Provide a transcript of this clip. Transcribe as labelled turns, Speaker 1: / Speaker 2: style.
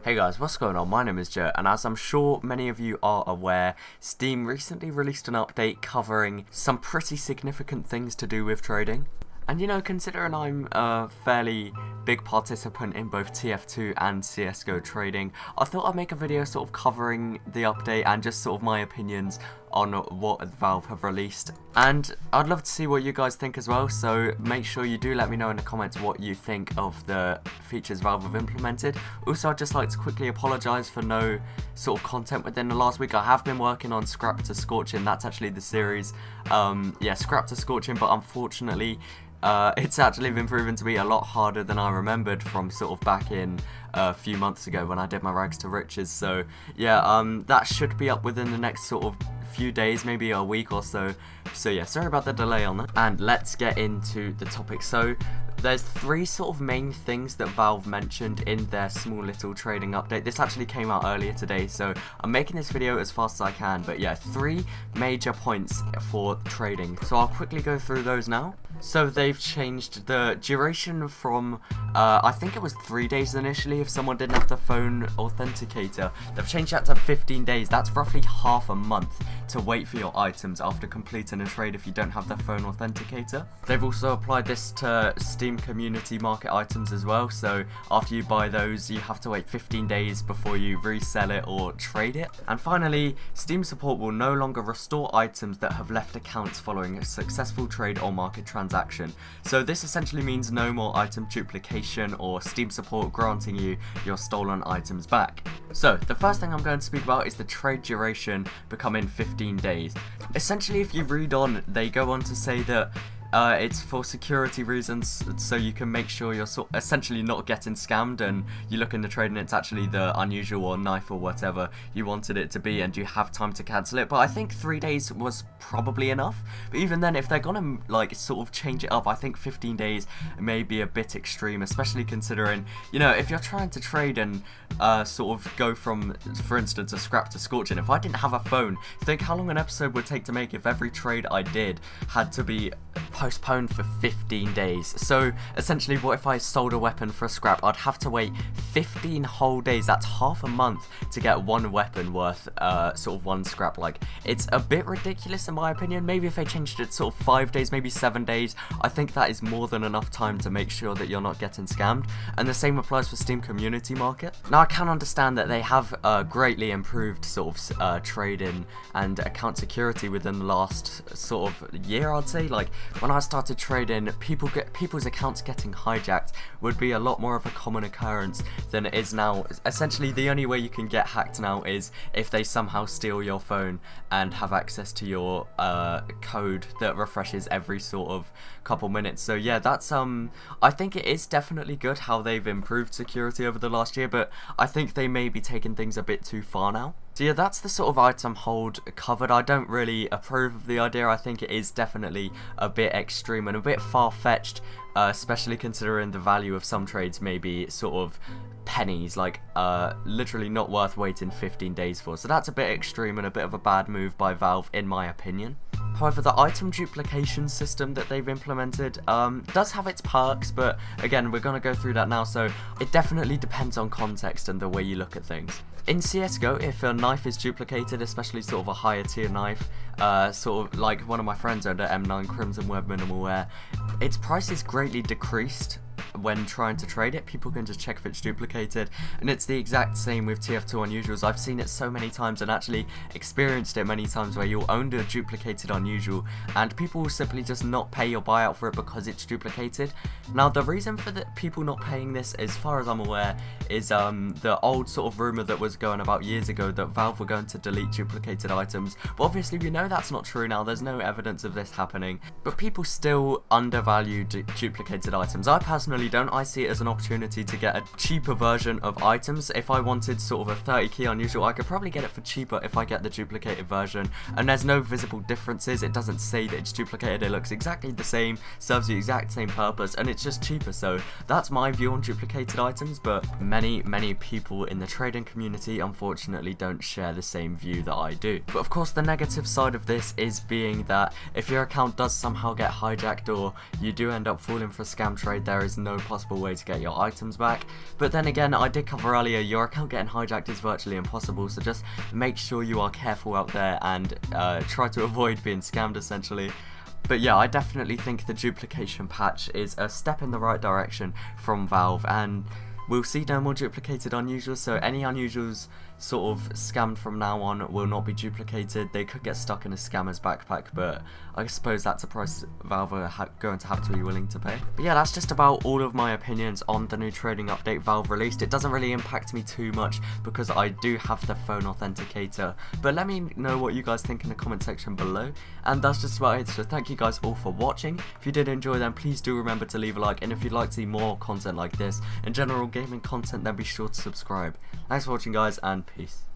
Speaker 1: Hey guys, what's going on? My name is Joe, and as I'm sure many of you are aware, Steam recently released an update covering some pretty significant things to do with trading. And you know, considering I'm a fairly big participant in both TF2 and CSGO trading, I thought I'd make a video sort of covering the update and just sort of my opinions on what Valve have released. And I'd love to see what you guys think as well, so make sure you do let me know in the comments what you think of the features Valve have implemented. Also, I'd just like to quickly apologise for no sort of content within the last week. I have been working on Scrap to Scorching, that's actually the series. Yeah, Scrap to Scorching, but unfortunately it's actually been proven to be a lot harder than I remembered from sort of back in a few months ago when I did my Rags to Riches. So yeah, that should be up within the next sort of few days, maybe a week or so. So yeah, sorry about the delay on that. And let's get into the topic. So there's three sort of main things that Valve mentioned in their small little trading update. This actually came out earlier today, so I'm making this video as fast as I can. But yeah, three major points for trading. So I'll quickly go through those now. So they've changed the duration from, I think it was 3 days initially if someone didn't have the phone authenticator. They've changed that to 15 days. That's roughly half a month to wait for your items after completing a trade if you don't have the phone authenticator. They've also applied this to Steam community market items as well. So after you buy those, you have to wait 15 days before you resell it or trade it. And finally, Steam support will no longer restore items that have left accounts following a successful trade or market transaction. So this essentially means no more item duplication or Steam support granting you your stolen items back. So the first thing I'm going to speak about is the trade duration becoming 15 days. Essentially, if you read on, they go on to say that it's for security reasons, so you can make sure you're essentially not getting scammed, and you look in the trade and it's actually the unusual or knife or whatever you wanted it to be, and you have time to cancel it. But I think 3 days was probably enough. But even then, if they're gonna like sort of change it up, I think 15 days may be a bit extreme, especially considering, you know, if you're trying to trade and sort of go from, for instance, a Scrap to Scorching. If I didn't have a phone, think how long an episode would take to make if every trade I did had to be postponed for 15 days. So essentially, what if I sold a weapon for a Scrap? I'd have to wait 15 whole days. That's half a month to get one weapon worth sort of one Scrap. Like, it's a bit ridiculous in my opinion. Maybe if they changed it sort of 5 days, maybe 7 days, I think that is more than enough time to make sure that you're not getting scammed. And the same applies for Steam community market. Now, I can understand that they have greatly improved sort of trading and account security within the last sort of year, I'd say. Like, when I started trading, people's accounts getting hijacked would be a lot more of a common occurrence than it is now. Essentially, the only way you can get hacked now is if they somehow steal your phone and have access to your code that refreshes every sort of couple minutes. So yeah, that's I think it is definitely good how they've improved security over the last year, but I think they may be taking things a bit too far now. So yeah, that's the sort of item hold covered. I don't really approve of the idea. I think it is definitely a bit extreme and a bit far-fetched, especially considering the value of some trades may be sort of pennies, like literally not worth waiting 15 days for. So that's a bit extreme and a bit of a bad move by Valve in my opinion. However, the item duplication system that they've implemented does have its perks, but again, we're going to go through that now, so it definitely depends on context and the way you look at things. In CSGO, if a knife is duplicated, especially sort of a higher tier knife, sort of like one of my friends owned an M9 Crimson Web Minimal Wear, its price is greatly decreased when trying to trade it. People can just check if it's duplicated, and it's the exact same with TF2 unusuals. I've seen it so many times and actually experienced it many times where you'll own a duplicated unusual and people will simply just not pay your buyout for it because it's duplicated. Now, the reason for the people not paying this, as far as I'm aware, is the old sort of rumor that was going about years ago that Valve were going to delete duplicated items. But obviously we know that's not true now. There's no evidence of this happening, but people still undervalue duplicated items. I personally don't. I see it as an opportunity to get a cheaper version of items. If I wanted sort of a 30 key unusual, I could probably get it for cheaper if I get the duplicated version, and there's no visible differences. It doesn't say that it's duplicated. It looks exactly the same, serves the exact same purpose, and it's just cheaper. So that's my view on duplicated items, but many people in the trading community unfortunately don't share the same view that I do. But of course, the negative side of this is being that if your account does somehow get hijacked or you do end up falling for a scam trade, there is no possible way to get your items back. But then again, I did cover earlier, your account getting hijacked is virtually impossible, so just make sure you are careful out there and try to avoid being scammed essentially. But yeah, I definitely think the duplication patch is a step in the right direction from Valve, and we'll see no more duplicated unusuals, so any unusuals sort of scammed from now on will not be duplicated. They could get stuck in a scammer's backpack, but I suppose that's a price Valve are going to have to be willing to pay. But yeah, that's just about all of my opinions on the new trading update Valve released. It doesn't really impact me too much because I do have the phone authenticator, but let me know what you guys think in the comment section below. And that's just about it, so thank you guys all for watching. If you did enjoy, then please do remember to leave a like, and if you'd like to see more content like this and general gaming content, then be sure to subscribe. Thanks for watching guys, and peace.